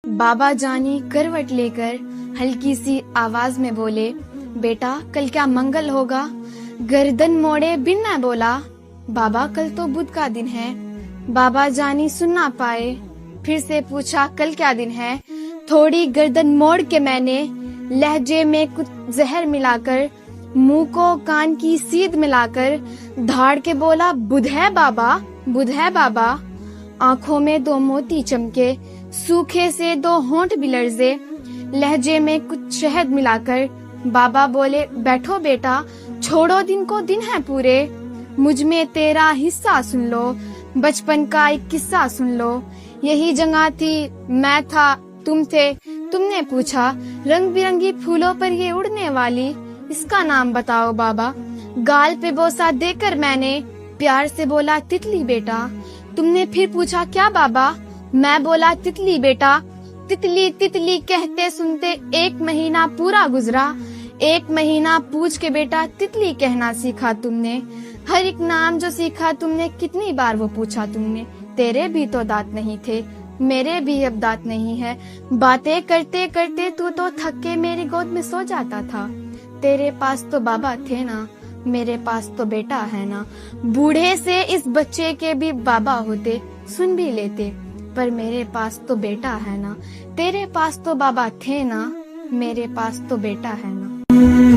बाबा जानी करवट लेकर हल्की सी आवाज में बोले, बेटा कल क्या मंगल होगा? गर्दन मोड़े बिन न बोला, बाबा कल तो बुध का दिन है। बाबा जानी सुन ना पाए, फिर से पूछा कल क्या दिन है? थोड़ी गर्दन मोड़ के मैंने लहजे में कुछ जहर मिलाकर, मुंह को कान की सीध मिलाकर धाड़ के बोला, बुध है बाबा, बुध है बाबा। आंखों में दो मोती चमके, सूखे से दो होंठ भी लर्जे, लहजे में कुछ शहद मिलाकर बाबा बोले, बैठो बेटा, छोड़ो दिन को दिन है पूरे, मुझ में तेरा हिस्सा सुन लो, बचपन का एक किस्सा सुन लो। यही जगह थी, मैं था, तुम थे, तुमने पूछा, रंग बिरंगी फूलों पर ये उड़ने वाली, इसका नाम बताओ बाबा। गाल पे बोसा देकर मैंने प्यार से बोला, तितली बेटा। तुमने फिर पूछा, क्या बाबा? मैं बोला, तितली बेटा। तितली तितली कहते सुनते 1 महीना पूरा गुजरा। 1 महीना पूछ के बेटा तितली कहना सीखा तुमने। हर एक नाम जो सीखा तुमने, कितनी बार वो पूछा तुमने। तेरे भी तो दांत नहीं थे, मेरे भी अब दांत नहीं है। बातें करते करते तू तो थक के मेरी गोद में सो जाता था। तेरे पास तो बाबा थे ना, मेरे पास तो बेटा है ना। बूढ़े से इस बच्चे के भी बाबा होते, सुन भी लेते, पर मेरे पास तो बेटा है ना। तेरे पास तो बाबा थे ना, मेरे पास तो बेटा है ना।